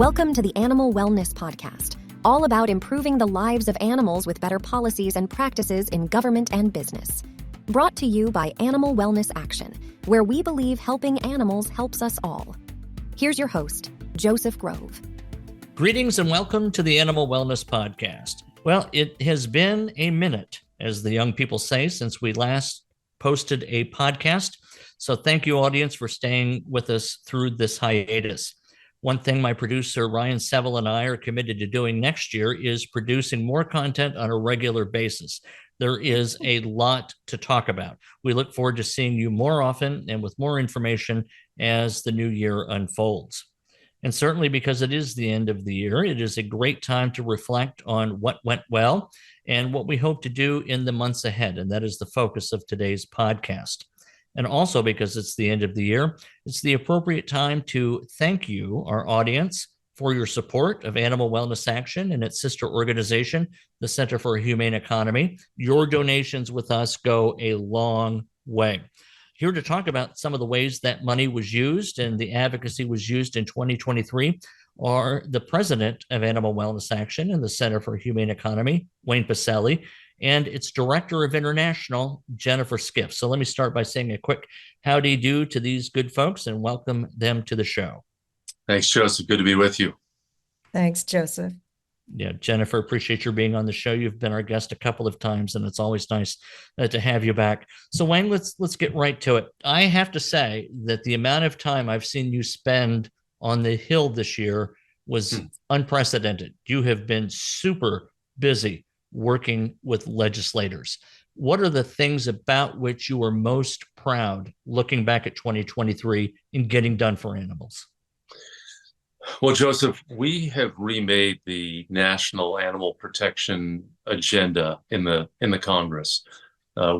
Welcome to the Animal Wellness Podcast, all about improving the lives of animals with better policies and practices in government and business. Brought to you by Animal Wellness Action, where we believe helping animals helps us all. Here's your host, Joseph Grove. Greetings and welcome to the Animal Wellness Podcast. Well, it has been a minute, as the young people say, since we last posted a podcast. So thank you, audience, for staying with us through this hiatus. One thing my producer, Ryan Seville, and I are committed to doing next year is producing more content on a regular basis. There is a lot to talk about. We look forward to seeing you more often and with more information as the new year unfolds. And certainly because it is the end of the year, it is a great time to reflect on what went well and what we hope to do in the months ahead. And that is the focus of today's podcast. And also because it's the end of the year, it's the appropriate time to thank you, our audience, for your support of Animal Wellness Action and its sister organization, the Center for a Humane Economy. Your donations with us go a long way. Here to talk about some of the ways that money was used and the advocacy was used in 2023 are the president of Animal Wellness Action and the Center for a Humane Economy, Wayne Pacelle, and its Director of International, Jennifer Skiff. So let me start by saying a quick howdy do to these good folks and welcome them to the show. Thanks, Joseph. Good to be with you. Thanks, Joseph. Yeah, Jennifer, appreciate your being on the show. You've been our guest a couple of times, and it's always nice to have you back. So Wayne, let's get right to it. I have to say that the amount of time I've seen you spend on the Hill this year was unprecedented. You have been super busy working with legislators. What are the things about which you are most proud looking back at 2023 in getting done for animals? Well, Joseph, we have remade the national animal protection agenda in the Congress.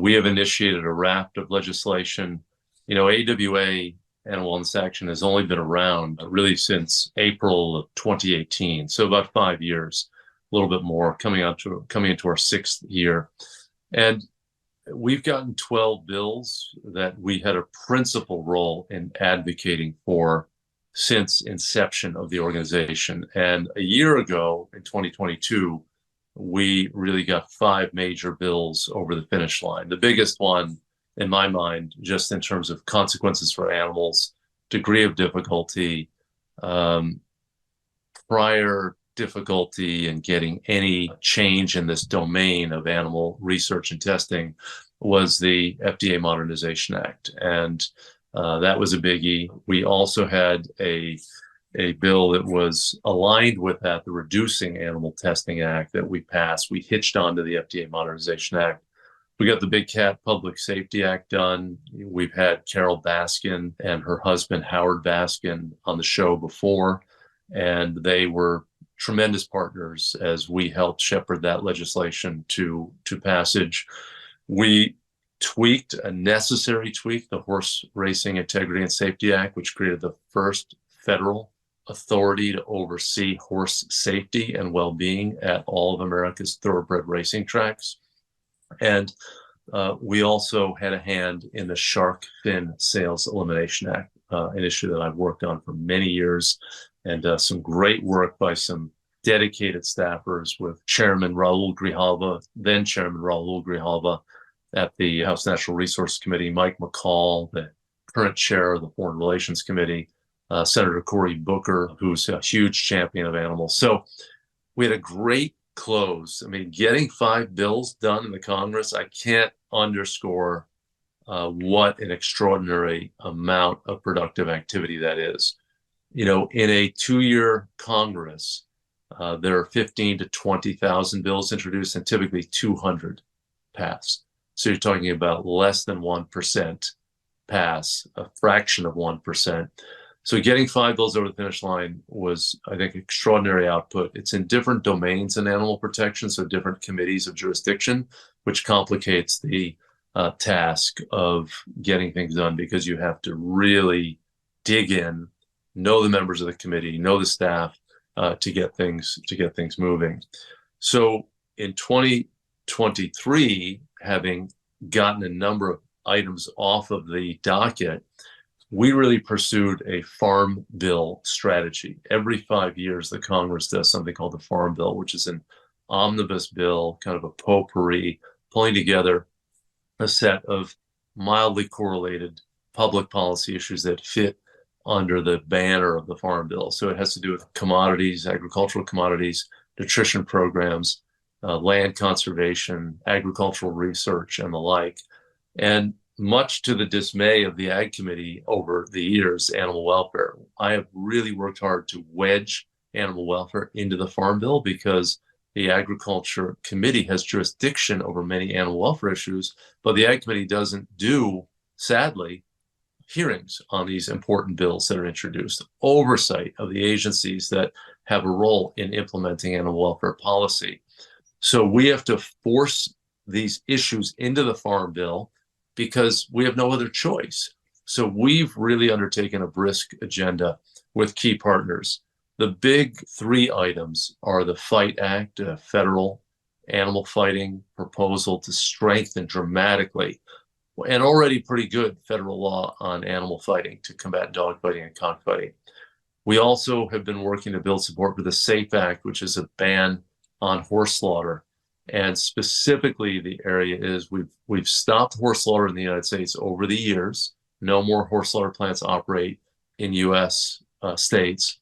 We have initiated a raft of legislation. You know, AWA, Animal Wellness Action, has only been around really since April of 2018, so about 5 years. A little bit more, coming into our sixth year. And we've gotten 12 bills that we had a principal role in advocating for since inception of the organization. And a year ago, in 2022, we really got 5 major bills over the finish line. The biggest one, in my mind, just in terms of consequences for animals, degree of difficulty, prior difficulty in getting any change in this domain of animal research and testing, was the FDA Modernization Act. And that was a biggie. We also had a bill that was aligned with that, the Reducing Animal Testing Act that we passed. We hitched onto the FDA Modernization Act. We got the Big Cat Public Safety Act done. We've had Carol Baskin and her husband, Howard Baskin, on the show before, and they were tremendous partners as we helped shepherd that legislation to passage. We tweaked a necessary tweak, the Horse Racing Integrity and Safety Act, which created the first federal authority to oversee horse safety and well-being at all of America's thoroughbred racing tracks. And we also had a hand in the Shark Fin Sales Elimination Act, an issue that I've worked on for many years, and some great work by some dedicated staffers with Chairman Raul Grijalva, then Chairman Raul Grijalva at the House Natural Resource Committee, Mike McCall, the current chair of the Foreign Relations Committee, Senator Cory Booker, who's a huge champion of animals. So we had a great close. I mean, getting 5 bills done in the Congress, I can't underscore what an extraordinary amount of productive activity that is. You know, in a 2-year Congress, there are 15 to 20,000 bills introduced and typically 200 pass. So you're talking about less than 1% pass, a fraction of 1%. So getting 5 bills over the finish line was, I think, extraordinary output. It's in different domains in animal protection, so different committees of jurisdiction, which complicates the task of getting things done because you have to really dig in, know the members of the committee, know the staff to get things moving. So in 2023, having gotten a number of items off of the docket, we really pursued a farm bill strategy. Every 5 years, the Congress does something called the Farm Bill, which is an omnibus bill, kind of a potpourri, pulling together a set of mildly correlated public policy issues that fit under the banner of the Farm Bill. So it has to do with commodities, agricultural commodities, nutrition programs, land conservation, agricultural research, and the like. And much to the dismay of the Ag Committee over the years, animal welfare, I have really worked hard to wedge animal welfare into the Farm Bill because the Agriculture Committee has jurisdiction over many animal welfare issues, but the Ag Committee doesn't do, sadly, hearings on these important bills that are introduced, oversight of the agencies that have a role in implementing animal welfare policy. So we have to force these issues into the Farm Bill because we have no other choice. So we've really undertaken a brisk agenda with key partners. The big three items are the FIGHT Act, a federal animal fighting proposal to strengthen dramatically and already pretty good federal law on animal fighting to combat dog fighting and cockfighting. We also have been working to build support for the SAFE Act, which is a ban on horse slaughter. And specifically, the area is we've stopped horse slaughter in the United States over the years. No more horse slaughter plants operate in U.S. States.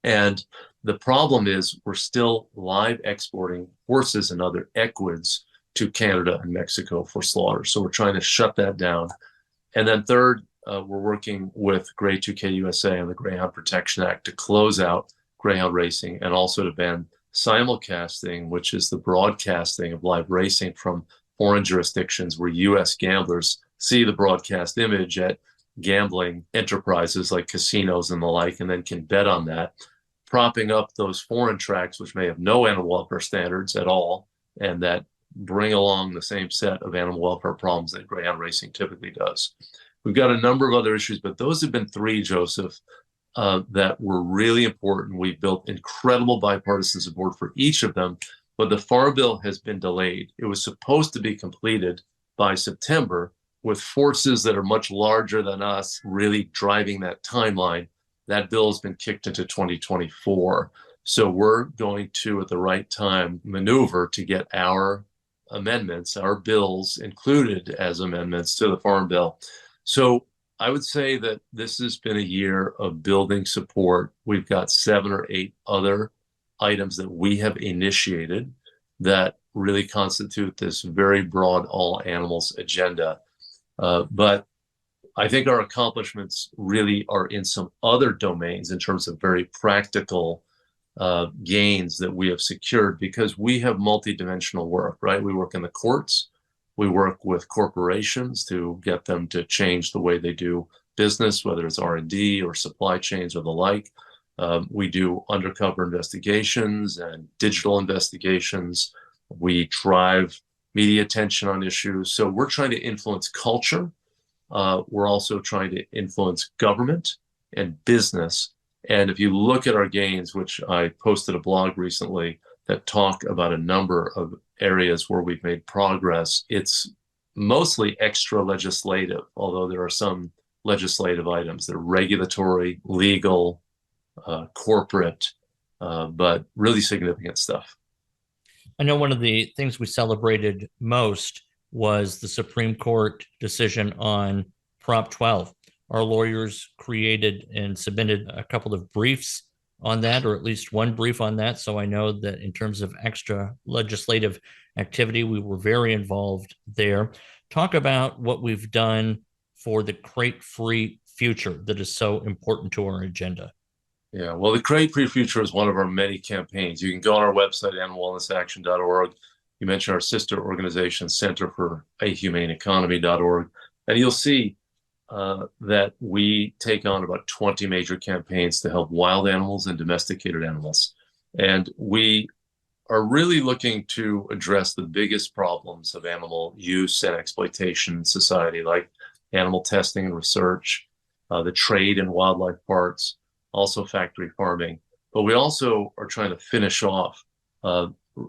And the problem is we're still live exporting horses and other equids to Canada and Mexico for slaughter. So we're trying to shut that down. And then third, we're working with Grey 2K USA and the Greyhound Protection Act to close out greyhound racing and also to ban simulcasting, which is the broadcasting of live racing from foreign jurisdictions where U.S. gamblers see the broadcast image at gambling enterprises like casinos and the like, and then can bet on that, propping up those foreign tracks, which may have no animal welfare standards at all, and that bring along the same set of animal welfare problems that greyhound racing typically does. We've got a number of other issues, but those have been three, Joseph, that were really important. We built incredible bipartisan support for each of them, but the Farm Bill has been delayed. It was supposed to be completed by September, with forces that are much larger than us really driving that timeline. That bill has been kicked into 2024. So we're going to, at the right time, maneuver to get our amendments, our bills included as amendments to the Farm Bill. So I would say that this has been a year of building support. We've got 7 or 8 other items that we have initiated that really constitute this very broad all animals agenda. But I think our accomplishments really are in some other domains in terms of very practical gains that we have secured because we have multidimensional work, right? We work in the courts. We work with corporations to get them to change the way they do business, whether it's R&D or supply chains or the like. We do undercover investigations and digital investigations. We drive media attention on issues. So we're trying to influence culture. We're also trying to influence government and business. And if you look at our gains, which I posted a blog recently that talk about a number of areas where we've made progress, it's mostly extra legislative, although there are some legislative items that are regulatory, legal, corporate, but really significant stuff. I know one of the things we celebrated most was the Supreme Court decision on Prop 12. Our lawyers created and submitted a couple of briefs on that, or at least one brief on that. So I know that in terms of extra legislative activity, we were very involved there. Talk about what we've done for the crate-free future that is so important to our agenda. Yeah, well, the crate-free future is one of our many campaigns. You can go on our website, animalwellnessaction.org. You mentioned our sister organization, Center for a Humane Economy.org, and you'll see that we take on about 20 major campaigns to help wild animals and domesticated animals. And we are really looking to address the biggest problems of animal use and exploitation in society, like animal testing and research, the trade in wildlife parts, also factory farming. But we also are trying to finish off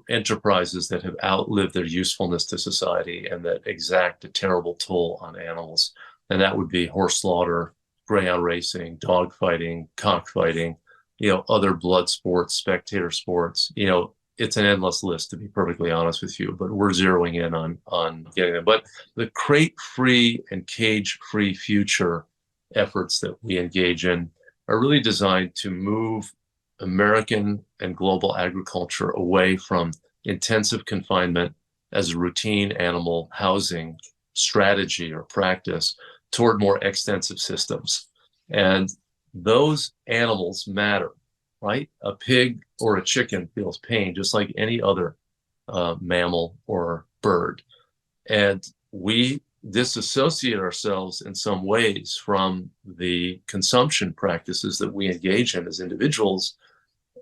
enterprises that have outlived their usefulness to society and that exact a terrible toll on animals. And that would be horse slaughter, greyhound racing, dog fighting, cockfighting, other blood sports, spectator sports. It's an endless list, to be perfectly honest with you, but we're zeroing in on getting them. But the crate-free and cage-free future efforts that we engage in are really designed to move American and global agriculture away from intensive confinement as a routine animal housing strategy or practice toward more extensive systems. And those animals matter, right? A pig or a chicken feels pain just like any other mammal or bird. And we disassociate ourselves in some ways from the consumption practices that we engage in as individuals,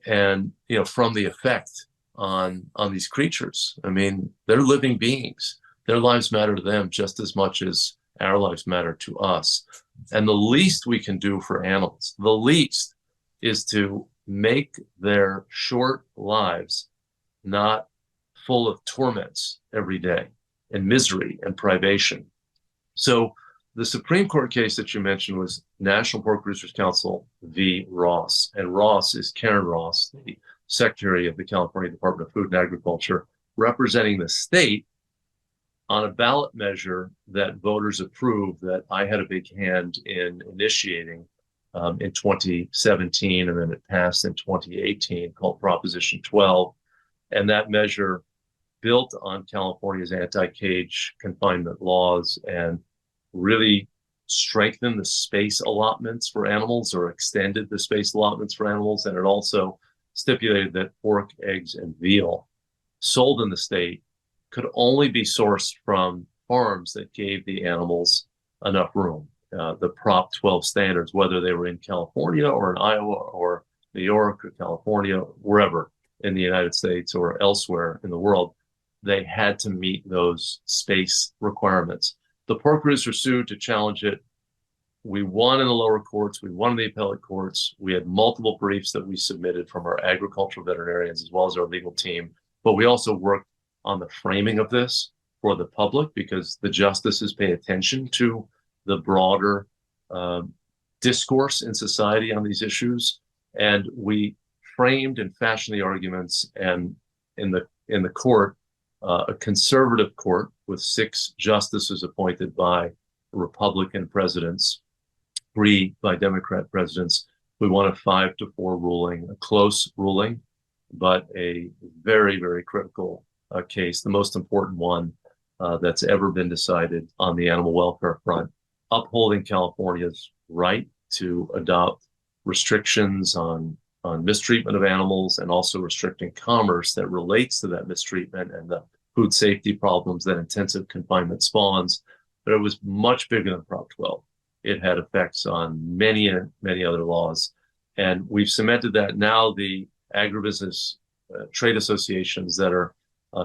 and from the effect on these creatures. I mean, they're living beings. Their lives matter to them just as much as our lives matter to us. And the least we can do for animals, the least, is to make their short lives not full of torments every day and misery and privation. So the Supreme Court case that you mentioned was National Pork Producers Council v. Ross. And Ross is Karen Ross, the Secretary of the California Department of Food and Agriculture, representing the state on a ballot measure that voters approved that I had a big hand in initiating in 2017, and then it passed in 2018, called Proposition 12. And that measure built on California's anti-cage confinement laws and really strengthened the space allotments for animals, or extended the space allotments for animals. And it also stipulated that pork, eggs, and veal sold in the state could only be sourced from farms that gave the animals enough room. The Prop 12 standards, whether they were in California or in Iowa or New York or California, wherever in the United States or elsewhere in the world, they had to meet those space requirements. The pork producers sued to challenge it. We won in the lower courts. We won in the appellate courts. We had multiple briefs that we submitted from our agricultural veterinarians as well as our legal team. But we also worked on the framing of this for the public, because the justices pay attention to the broader discourse in society on these issues. And we framed and fashioned the arguments, and in the court, a conservative court with 6 justices appointed by Republican presidents, 3 by Democrat presidents. We won a 5-4 ruling, a close ruling, but a very, very critical case, the most important one that's ever been decided on the animal welfare front, upholding California's right to adopt restrictions on mistreatment of animals, and also restricting commerce that relates to that mistreatment and the food safety problems that intensive confinement spawns. But it was much bigger than Prop 12. It had effects on many other laws. And we've cemented that. Now the agribusiness trade associations that are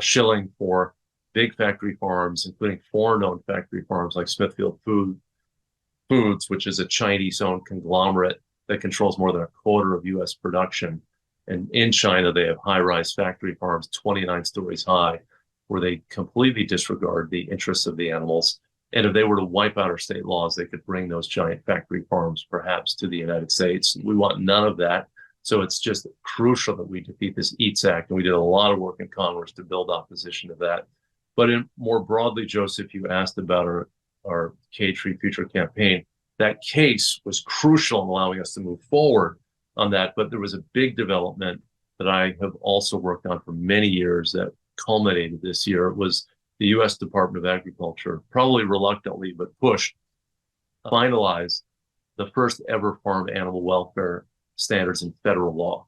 shilling for big factory farms, including foreign-owned factory farms like Smithfield Foods, which is a Chinese-owned conglomerate that controls more than a quarter of U.S. production. And in China, they have high-rise factory farms, 29 stories high, where they completely disregard the interests of the animals. And if they were to wipe out our state laws, they could bring those giant factory farms perhaps to the United States. We want none of that. So it's just crucial that we defeat this EATS Act. And we did a lot of work in Congress to build opposition to that. But more broadly, Joseph, you asked about our Cage-Free Future campaign. That case was crucial in allowing us to move forward on that. But there was a big development that I have also worked on for many years that culminated this year. It was the U.S. Department of Agriculture, probably reluctantly but pushed, finalized the first ever farm animal welfare standards in federal law.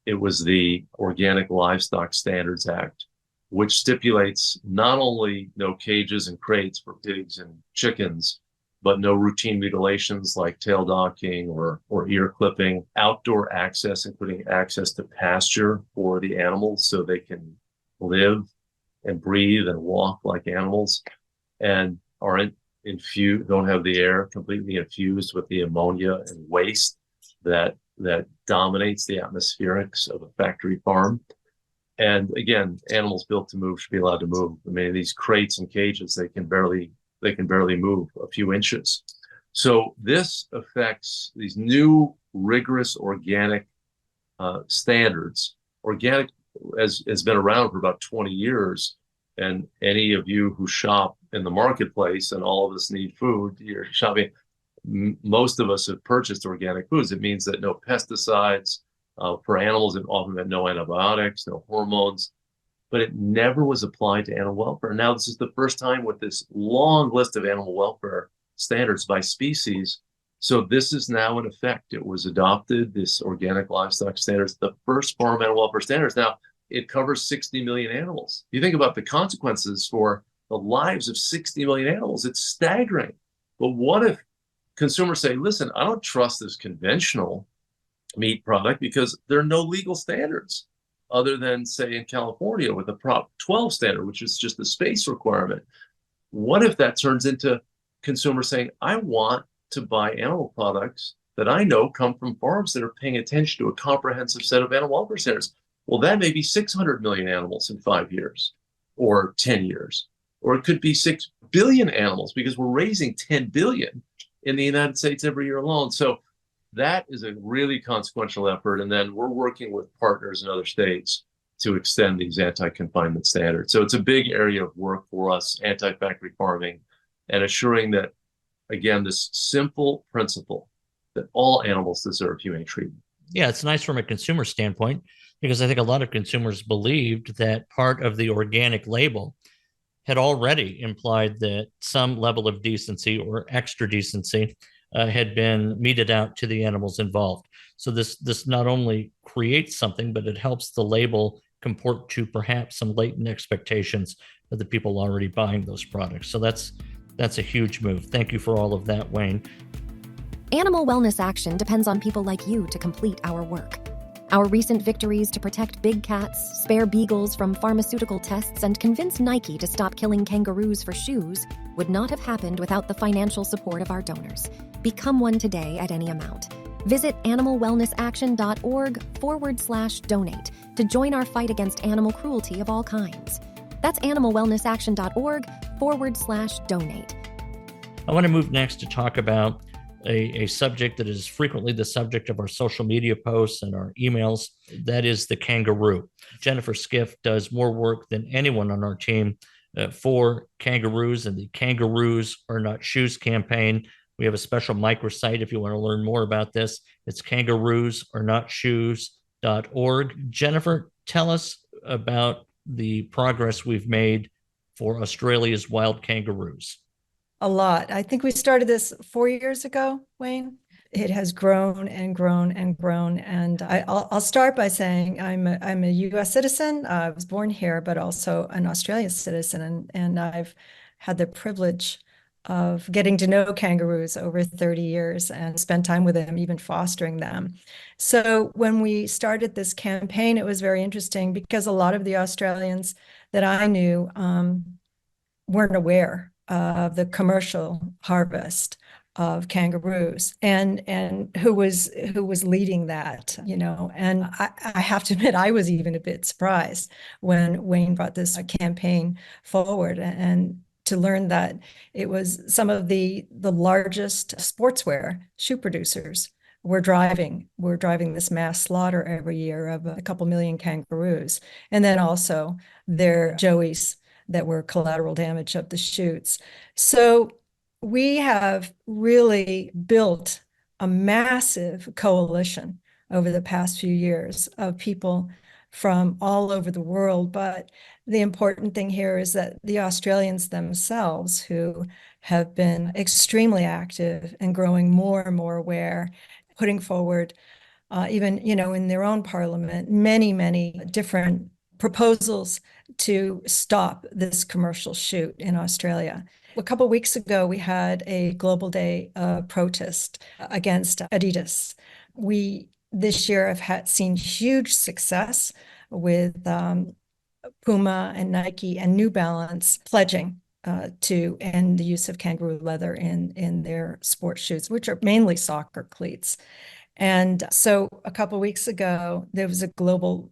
It was the Organic Livestock Standards Act, which stipulates not only no cages and crates for pigs and chickens, but no routine mutilations like tail docking or ear clipping, outdoor access, including access to pasture for the animals so they can live and breathe and walk like animals, and aren't infused, don't have the air completely infused with the ammonia and waste that dominates the atmospherics of a factory farm. And again, animals built to move should be allowed to move. I mean, these crates and cages, they can barely move a few inches. So this affects these new rigorous organic standards. Organic has been around for about 20 years. And any of you who shop in the marketplace, and all of us need food, you're shopping, most of us have purchased organic foods. It means that no pesticides for animals, it often meant no antibiotics, no hormones, but it never was applied to animal welfare. Now, this is the first time with this long list of animal welfare standards by species. So this is now in effect. It was adopted, this organic livestock standards, the first farm animal welfare standards. Now, it covers 60 million animals. You think about the consequences for the lives of 60 million animals, it's staggering. But what if consumers say, listen, I don't trust this conventional meat product because there are no legal standards other than, say, in California with the Prop 12 standard, which is just the space requirement. What if that turns into consumers saying, I want to buy animal products that I know come from farms that are paying attention to a comprehensive set of animal welfare standards? Well, that may be 600 million animals in 5 years or 10 years, or it could be 6 billion animals because we're raising 10 billion in the United States every year alone. So that is a really consequential effort. And then we're working with partners in other states to extend these anti-confinement standards. So it's a big area of work for us, anti-factory farming, and assuring that, again, this simple principle that all animals deserve humane treatment. Yeah, it's nice from a consumer standpoint, because I think a lot of consumers believed that part of the organic label had already implied that some level of decency or extra decency had been meted out to the animals involved. So this not only creates something, but it helps the label comport to perhaps some latent expectations of the people already buying those products. So that's a huge move. Thank you for all of that, Wayne. Animal wellness action depends on people like you to complete our work. Our recent victories to protect big cats, spare beagles from pharmaceutical tests, and convince Nike to stop killing kangaroos for shoes would not have happened without the financial support of our donors. Become one today at any amount. Visit animalwellnessaction.org/donate to join our fight against animal cruelty of all kinds. That's animalwellnessaction.org/donate. I want to move next to talk about a subject that is frequently the subject of our social media posts and our emails. That is the kangaroo. Jennifer Skiff does more work than anyone on our team for kangaroos and the Kangaroos Are Not Shoes campaign. We have a special microsite if you want to learn more about this. It's kangaroosarenotshoes.org. Jennifer, tell us about the progress we've made for Australia's wild kangaroos. A lot. I think we started this 4 years ago, Wayne. It has grown and grown and grown. And I'll start by saying I'm a U.S. citizen. I was born here, but also an Australian citizen. And I've had the privilege of getting to know kangaroos over 30 years and spend time with them, even fostering them. So when we started this campaign, it was very interesting because a lot of the Australians that I knew weren't aware of the commercial harvest of kangaroos and who was leading that, and I have to admit, I was even a bit surprised when Wayne brought this campaign forward and to learn that it was some of the largest sportswear shoe producers were driving this mass slaughter every year of a couple million kangaroos, and then also their joeys that were collateral damage of the shoots. So we have really built a massive coalition over the past few years of people from all over the world. But the important thing here is that the Australians themselves, who have been extremely active and growing more and more aware, putting forward, even, in their own parliament, many, many different proposals to stop this commercial shoot in Australia. A couple of weeks ago, we had a global day of protest against Adidas. We this year have seen huge success with Puma and Nike and New Balance pledging to end the use of kangaroo leather in their sports shoes, which are mainly soccer cleats. And so a couple of weeks ago, there was a global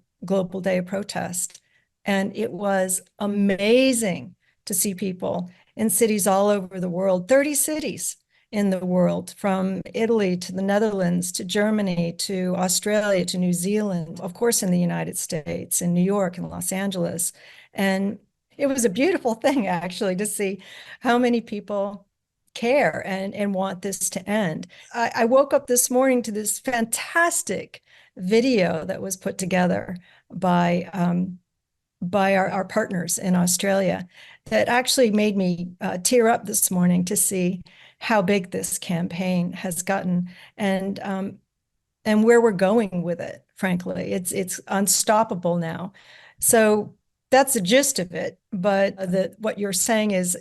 day of protest. And it was amazing to see people in cities all over the world, 30 cities in the world, from Italy to the Netherlands to Germany to Australia to New Zealand, of course, in the United States, in New York and Los Angeles. And it was a beautiful thing, actually, to see how many people care and want this to end. I woke up this morning to this fantastic video that was put together by our partners in Australia that actually made me tear up this morning to see how big this campaign has gotten and where we're going with it. Frankly, it's unstoppable now. So that's the gist of it. But what you're saying is,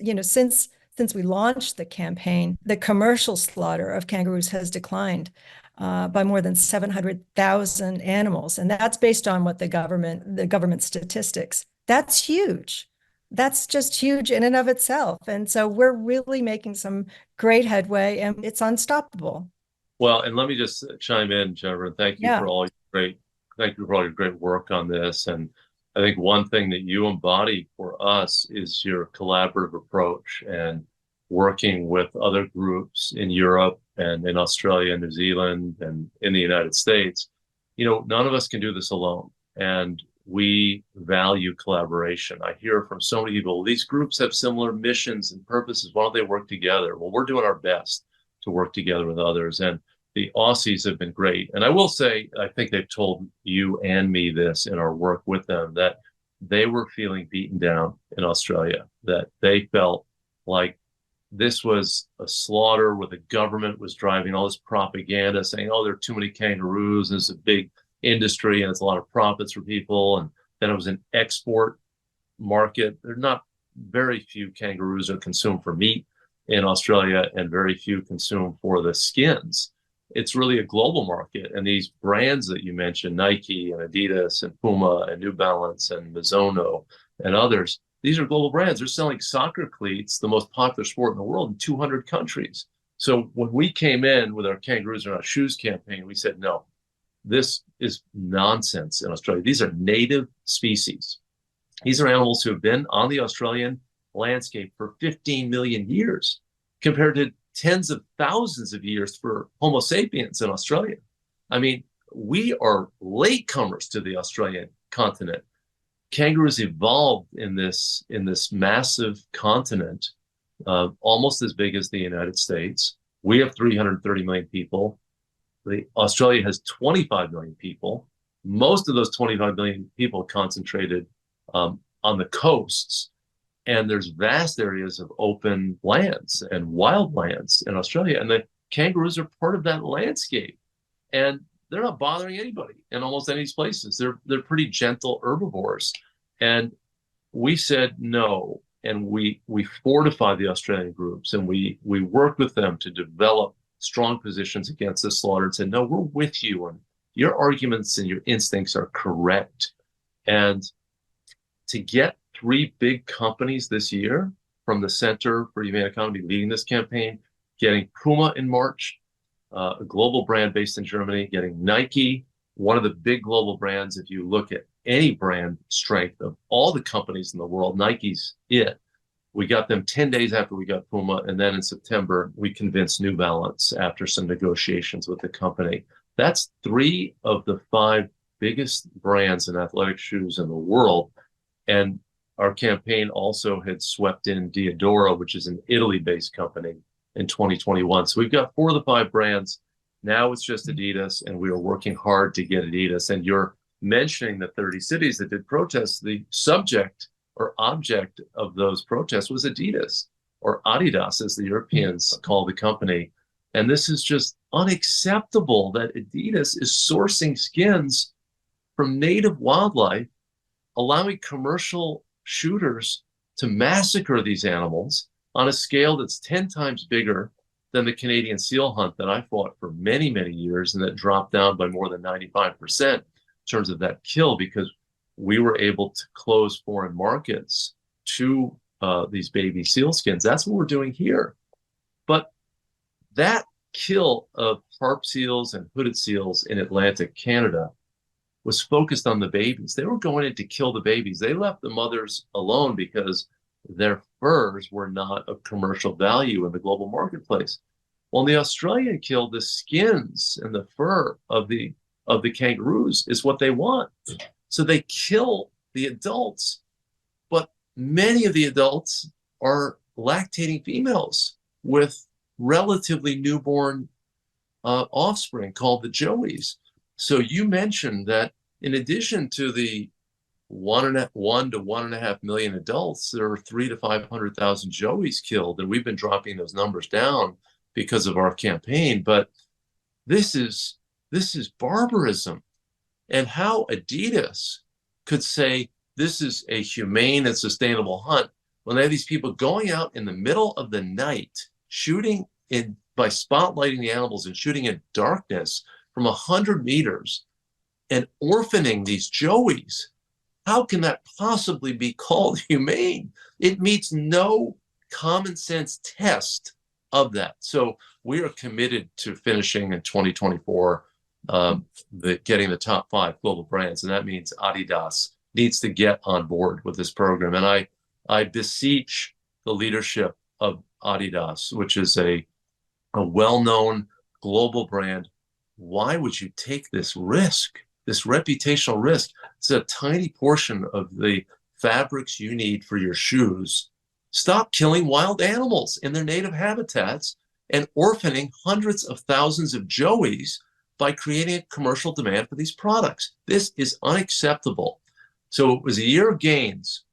since we launched the campaign, the commercial slaughter of kangaroos has declined by more than 700,000 animals, and that's based on what the government statistics. That's huge. That's just huge in and of itself. And so we're really making some great headway, and it's unstoppable. Well, and let me just chime in, Jennifer, and thank you for all your great work on this. And I think one thing that you embody for us is your collaborative approach and working with other groups in Europe and in Australia and New Zealand and in the United States. None of us can do this alone. And we value collaboration. I hear from so many people, these groups have similar missions and purposes. Why don't they work together? Well, we're doing our best to work together with others. And the Aussies have been great. And I will say, I think they've told you and me this in our work with them, that they were feeling beaten down in Australia, that they felt like this was a slaughter where the government was driving all this propaganda saying, oh, there are too many kangaroos, and it's a big industry and it's a lot of profits for people. And then it was an export market. There are not very few kangaroos are consumed for meat in Australia and very few consumed for the skins. It's really a global market. And these brands that you mentioned, Nike and Adidas and Puma and New Balance and Mizuno and others, these are global brands. They're selling soccer cleats, the most popular sport in the world, in 200 countries. So when we came in with our Kangaroos Are Not Shoes campaign, we said, no, this is nonsense in Australia. These are native species. These are animals who have been on the Australian landscape for 15 million years, compared to tens of thousands of years for Homo sapiens in Australia. I mean, we are latecomers to the Australian continent. Kangaroos evolved in this massive continent, almost as big as the United States. We have 330 million people. Australia has 25 million people. Most of those 25 million people concentrated on the coasts. And there's vast areas of open lands and wild lands in Australia. And the kangaroos are part of that landscape. And they're not bothering anybody in almost any of these places. They're pretty gentle herbivores. And we said no. And we fortified the Australian groups, and we worked with them to develop strong positions against this slaughter and said, no, we're with you. And your arguments and your instincts are correct. And to get 3 big companies this year from the Center for Humane Economy leading this campaign, getting Puma in March, a global brand based in Germany, getting Nike, one of the big global brands. If you look at any brand strength of all the companies in the world, Nike's it. We got them 10 days after we got Puma. And then in September, we convinced New Balance after some negotiations with the company. That's 3 of the 5 biggest brands in athletic shoes in the world. And our campaign also had swept in Diadora, which is an Italy-based company, in 2021. So we've got 4 of the 5 brands. Now it's just Adidas, and we are working hard to get Adidas. And you're mentioning the 30 cities that did protests. The subject or object of those protests was Adidas, or Adidas, as the Europeans call the company. And this is just unacceptable that Adidas is sourcing skins from native wildlife, allowing commercial shooters to massacre these animals on a scale that's 10 times bigger than the Canadian seal hunt that I fought for many, many years, and that dropped down by more than 95% in terms of that kill, because we were able to close foreign markets to these baby seal skins. That's what we're doing here. But that kill of harp seals and hooded seals in Atlantic Canada was focused on the babies. They were going in to kill the babies. They left the mothers alone because their furs were not of commercial value in the global marketplace. Well, the Australian kill, the skins and the fur of the kangaroos is what they want. So they kill the adults, but many of the adults are lactating females with relatively newborn offspring called the joeys. So you mentioned that in addition to the 1 to 1.5 million adults, there are 300,000 to 500,000 joeys killed, and we've been dropping those numbers down because of our campaign. But this is barbarism, and how Adidas could say this is a humane and sustainable hunt when they have these people going out in the middle of the night shooting in by spotlighting the animals and shooting in darkness from 100 meters and orphaning these joeys. How can that possibly be called humane? It meets no common sense test of that. So we are committed to finishing in 2024, getting the top 5 global brands. And that means Adidas needs to get on board with this program. And I beseech the leadership of Adidas, which is a well-known global brand. Why would you take this risk, this reputational risk? It's a tiny portion of the fabrics you need for your shoes. Stop killing wild animals in their native habitats and orphaning hundreds of thousands of joeys by creating a commercial demand for these products. This is unacceptable. So it was a year of gains,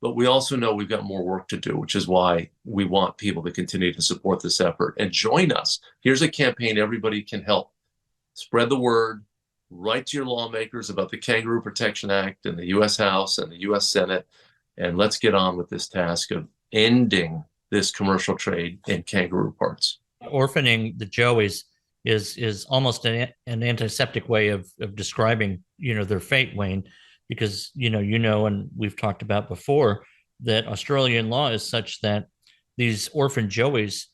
but we also know we've got more work to do, which is why we want people to continue to support this effort and join us. Here's a campaign everybody can help. Spread the word, write to your lawmakers about the Kangaroo Protection Act in the U.S. House and the U.S. Senate, and let's get on with this task of ending this commercial trade in kangaroo parts. Orphaning the joeys is almost an antiseptic way of describing, their fate, Wayne, because, and we've talked about before that Australian law is such that these orphan joeys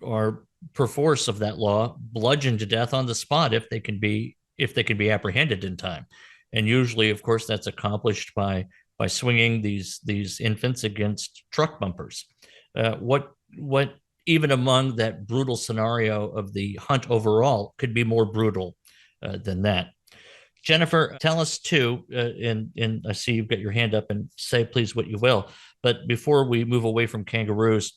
are, per force of that law, bludgeoned to death on the spot if they can be apprehended in time. And usually, of course, that's accomplished by swinging these infants against truck bumpers. What even among that brutal scenario of the hunt overall could be more brutal than that? Jennifer, tell us too, and I see you've got your hand up, and say please what you will. But before we move away from kangaroos,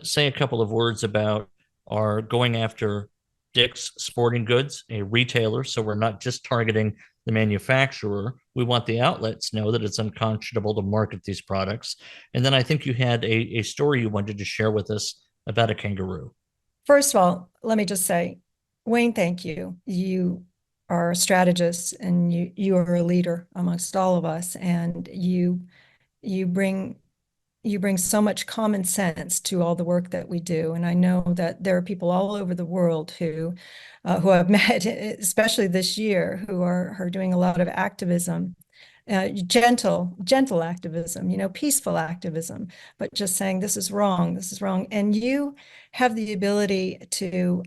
say a couple of words about our going after Dick's Sporting Goods, a retailer. So we're not just targeting the manufacturer. We want the outlets to know that it's unconscionable to market these products. And then I think you had a story you wanted to share with us about a kangaroo. First of all, let me just say, Wayne, thank you. You are a strategist, and you are a leader amongst all of us, and you bring so much common sense to all the work that we do. And I know that there are people all over the world who I've met, especially this year, who are doing a lot of activism, gentle activism, peaceful activism, but just saying this is wrong. And you have the ability to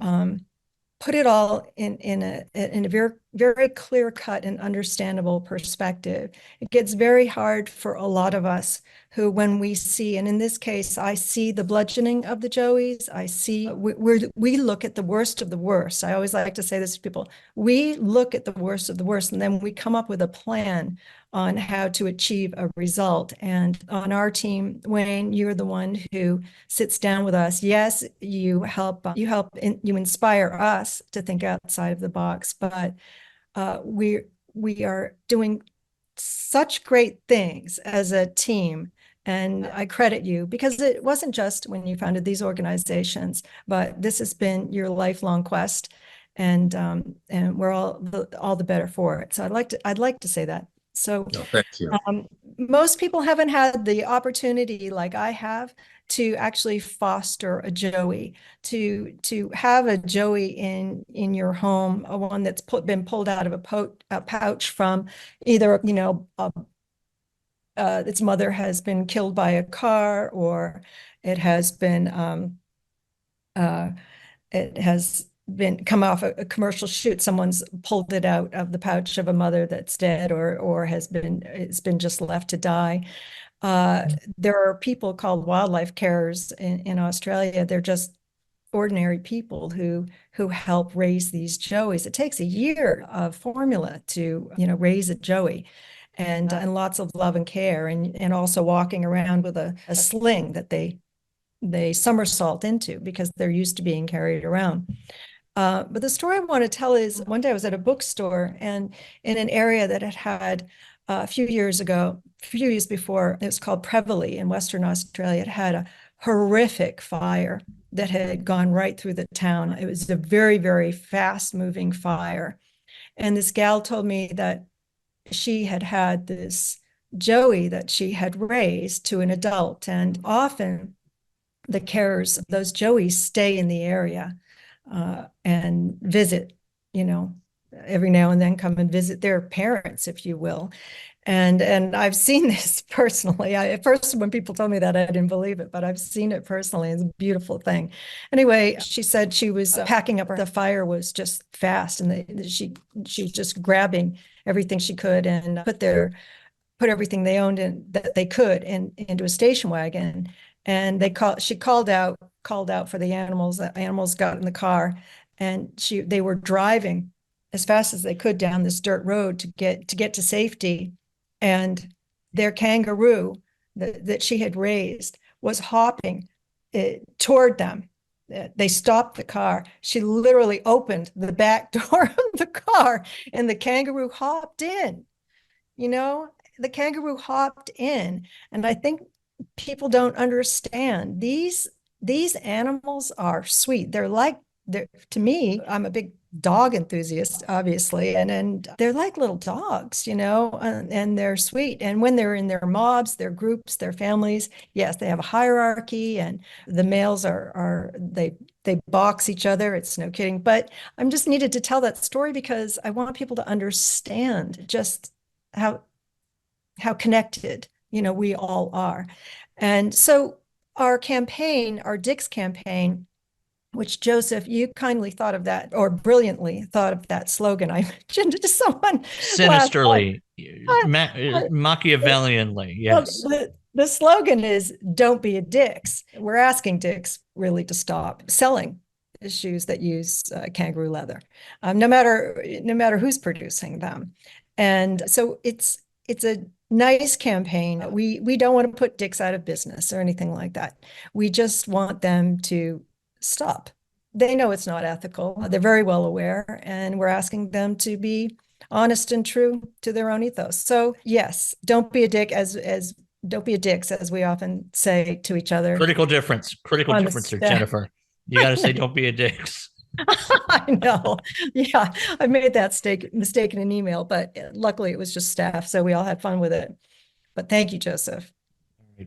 put it all in a very, very clear-cut and understandable perspective. It gets very hard for a lot of us who, when we see, and in this case, I see the bludgeoning of the joeys. I see we look at the worst of the worst. I always like to say this to people: we look at the worst of the worst, and then we come up with a plan on how to achieve a result. And on our team, Wayne, you're the one who sits down with us. Yes, you inspire us to think outside of the box, but we are doing such great things as a team. And I credit you, because it wasn't just when you founded these organizations, but this has been your lifelong quest, and we're all the better for it. So I'd like to say that. So thank you. Most people haven't had the opportunity, like I have, to actually foster a joey, to have a joey in your home, a one that's been pulled out of a pouch from either, its mother has been killed by a car, or it has been come off a commercial shoot. Someone's pulled it out of the pouch of a mother that's dead, or it's been just left to die. There are people called wildlife carers in Australia. They're just ordinary people who help raise these joeys. It takes a year of formula to, raise a joey, and lots of love and care, and also walking around with a sling that they somersault into because they're used to being carried around. But the story I want to tell is, one day I was at a bookstore, and in an area that had a few years before, it was called Prevelly in Western Australia. It had a horrific fire that had gone right through the town. It was a very, very fast moving fire. And this gal told me that she had this joey that she had raised to an adult. And often the carers, those joeys, stay in the area and visit, every now and then come and visit their parents, if you will. And I've seen this personally. At first, when people told me that, I didn't believe it, but I've seen it personally. It's a beautiful thing. Anyway, she said she was packing up. The fire was just fast, and she was just grabbing everything she could and put everything they owned that they could into a station wagon. And she called out for the animals. The animals got in the car, and they were driving as fast as they could down this dirt road to get to safety. And their kangaroo that she had raised was hopping toward them. They stopped the car. She literally opened the back door of the car, and the kangaroo hopped in. The kangaroo hopped in. And I think people don't understand. These animals are sweet. To me, I'm a big dog enthusiast, obviously, and they're like little dogs, and they're sweet. And when they're in their mobs, their groups, their families, yes, they have a hierarchy, and the males they box each other. It's no kidding. But I'm just needed to tell that story because I want people to understand just how connected, we all are. And so our Dick's campaign, which, Joseph, you kindly thought of that, or brilliantly thought of that slogan I mentioned to someone. Sinisterly, Machiavellianly, yes. Well, the slogan is, don't be a Dick's. We're asking Dick's really to stop selling shoes that use kangaroo leather, no matter who's producing them. And so it's a nice campaign. We don't want to put Dick's out of business or anything like that. We just want them to stop. They know it's not ethical. They're very well aware, and we're asking them to be honest and true to their own ethos. So yes, don't be a dick, don't be a Dick's, as we often say to each other. Critical difference there, Jennifer. You got to say, don't be a Dick's. I know. Yeah, I made that mistake in an email, but luckily it was just staff, so we all had fun with it. But thank you, Joseph.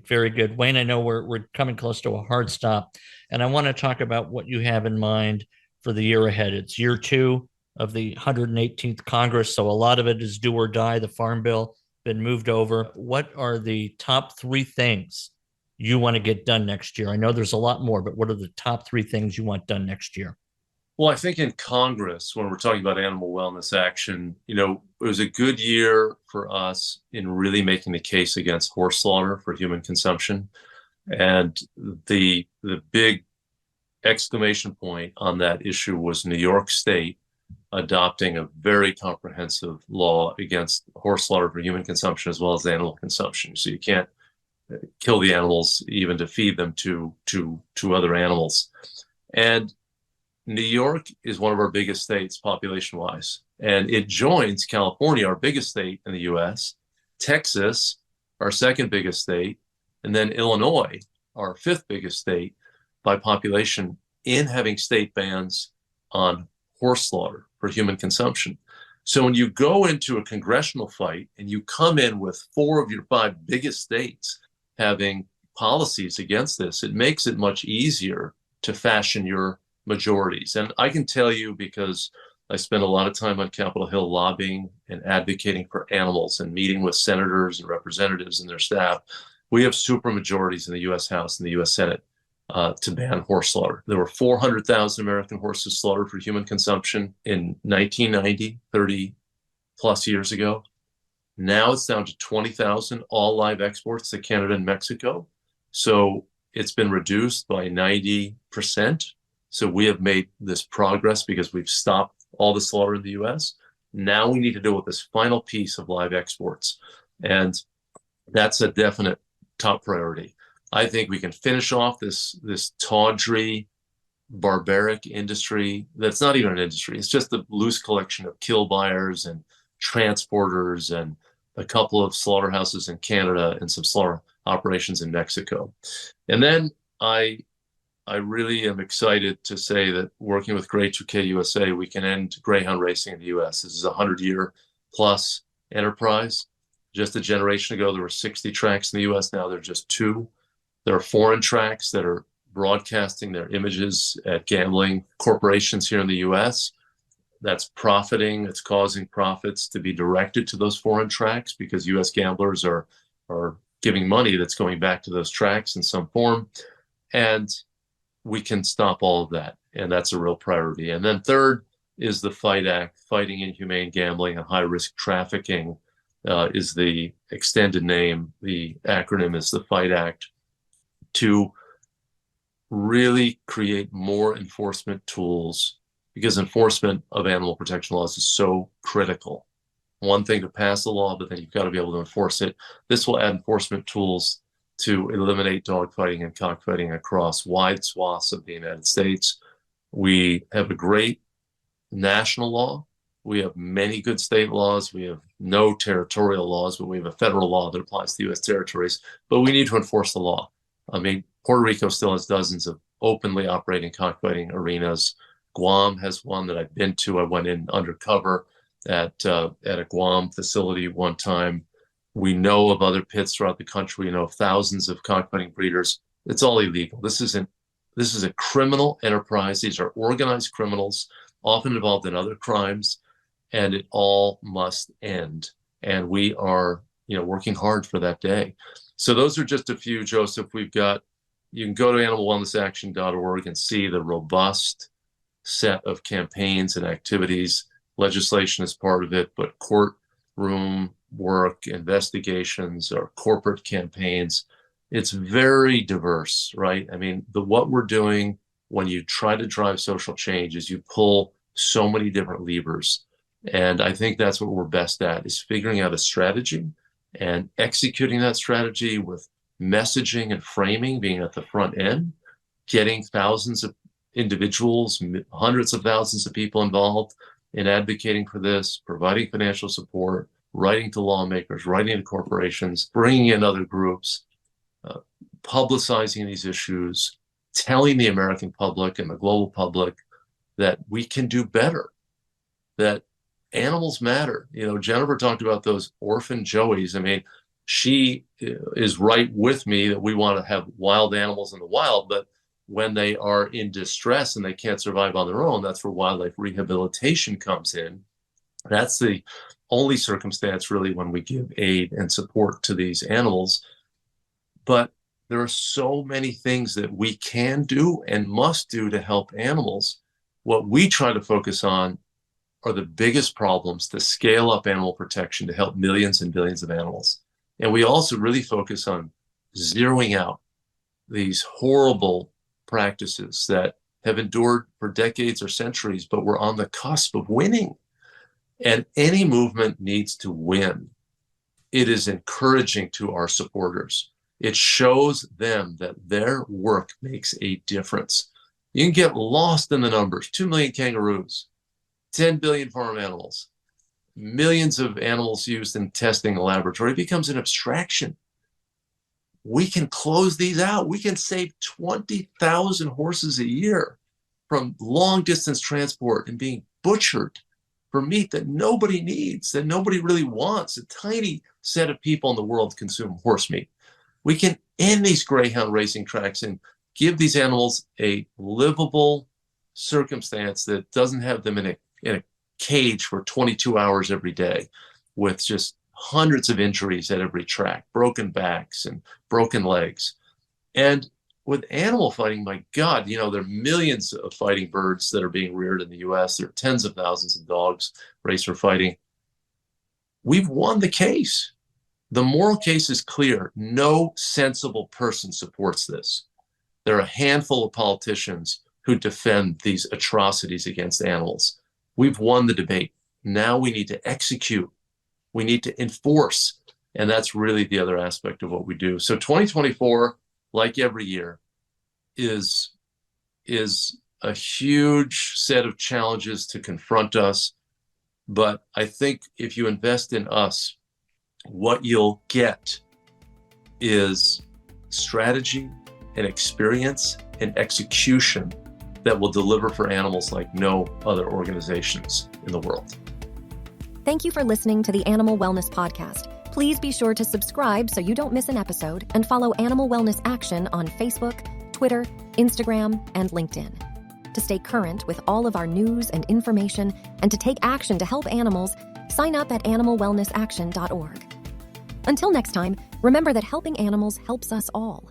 Very good. Wayne, I know we're coming close to a hard stop, and I want to talk about what you have in mind for the year ahead. It's year 2 of the 118th Congress, so a lot of it is do or die. The Farm Bill been moved over. What are the top 3 things you want to get done next year? I know there's a lot more, but what are the top 3 things you want done next year? Well, I think in Congress, when we're talking about animal wellness action, it was a good year for us in really making the case against horse slaughter for human consumption. And the big exclamation point on that issue was New York State adopting a very comprehensive law against horse slaughter for human consumption as well as animal consumption. So you can't kill the animals even to feed them to other animals. And New York is one of our biggest states population-wise, and it joins California, our biggest state in the U.S., Texas, our second biggest state, and then Illinois, our 5th biggest state by population, in having state bans on horse slaughter for human consumption. So when you go into a congressional fight and you come in with 4 of your 5 biggest states having policies against this, it makes it much easier to fashion your majorities. And I can tell you, because I spent a lot of time on Capitol Hill lobbying and advocating for animals and meeting with senators and representatives and their staff, we have super majorities in the U.S. House and the U.S. Senate to ban horse slaughter. There were 400,000 American horses slaughtered for human consumption in 1990, 30 plus years ago. Now it's down to 20,000 all live exports to Canada and Mexico. So it's been reduced by 90%. So we have made this progress because we've stopped all the slaughter in the US. Now we need to deal with this final piece of live exports. And that's a definite top priority. I think we can finish off this tawdry, barbaric industry that's not even an industry. It's just a loose collection of kill buyers and transporters and a couple of slaughterhouses in Canada and some slaughter operations in Mexico. And then I really am excited to say that working with Grey 2K USA, we can end greyhound racing in the US. This is a 100-year plus enterprise. Just a generation ago, there were 60 tracks in the US. Now there are just 2. There are foreign tracks that are broadcasting their images at gambling corporations here in the US. That's profiting. It's causing profits to be directed to those foreign tracks because US gamblers are giving money that's going back to those tracks in some form. And we can stop all of that. And that's a real priority. And then third is the FIGHT Act, Fighting Inhumane Gambling and High-Risk Trafficking is the extended name. The acronym is the FIGHT Act, to really create more enforcement tools, because enforcement of animal protection laws is so critical. One thing to pass the law, but then you've got to be able to enforce it. This will add enforcement tools to eliminate dogfighting and cockfighting across wide swaths of the United States. We have a great national law. We have many good state laws. We have no territorial laws, but we have a federal law that applies to U.S. territories. But we need to enforce the law. I mean, Puerto Rico still has dozens of openly operating cockfighting arenas. Guam has one that I've been to. I went in undercover at a Guam facility one time. We know of other pits throughout the country. We know of thousands of cockfighting breeders. It's all illegal. This is a criminal enterprise. These are organized criminals, often involved in other crimes, and it all must end. And we are, working hard for that day. So those are just a few, Joseph. You can go to animalwellnessaction.org and see the robust set of campaigns and activities. Legislation is part of it, but courtroom work, investigations, or corporate campaigns, it's very diverse, right? I mean, what we're doing when you try to drive social change is you pull so many different levers. And I think that's what we're best at, is figuring out a strategy and executing that strategy with messaging and framing being at the front end, getting thousands of individuals, hundreds of thousands of people involved in advocating for this, providing financial support, writing to lawmakers, writing to corporations, bringing in other groups, publicizing these issues, telling the American public and the global public that we can do better, that animals matter. Jennifer talked about those orphan joeys. I mean, she is right with me that we want to have wild animals in the wild, but when they are in distress and they can't survive on their own, that's where wildlife rehabilitation comes in. That's the only circumstance really when we give aid and support to these animals. But there are so many things that we can do and must do to help animals. What we try to focus on are the biggest problems to scale up animal protection to help millions and billions of animals. And we also really focus on zeroing out these horrible practices that have endured for decades or centuries, but we're on the cusp of winning. And any movement needs to win. It is encouraging to our supporters. It shows them that their work makes a difference. You can get lost in the numbers. 2 million kangaroos, 10 billion farm animals, millions of animals used in testing in a laboratory. It becomes an abstraction. We can close these out. We can save 20,000 horses a year from long distance transport and being butchered for meat that nobody needs, that nobody really wants. A tiny set of people in the world consume horse meat. We can end these greyhound racing tracks and give these animals a livable circumstance that doesn't have them in a cage for 22 hours every day with just hundreds of injuries at every track, broken backs and broken legs. And with animal fighting, my God, there are millions of fighting birds that are being reared in the US. There are tens of thousands of dogs raised for fighting. We've won the case. The moral case is clear. No sensible person supports this. There are a handful of politicians who defend these atrocities against animals. We've won the debate. Now we need to execute. We need to enforce. And that's really the other aspect of what we do. So 2024, like every year, is a huge set of challenges to confront us. But I think if you invest in us, what you'll get is strategy and experience and execution that will deliver for animals like no other organizations in the world. Thank you for listening to the Animal Wellness Podcast. Please be sure to subscribe so you don't miss an episode, and follow Animal Wellness Action on Facebook, Twitter, Instagram, and LinkedIn. To stay current with all of our news and information, and to take action to help animals, sign up at animalwellnessaction.org. Until next time, remember that helping animals helps us all.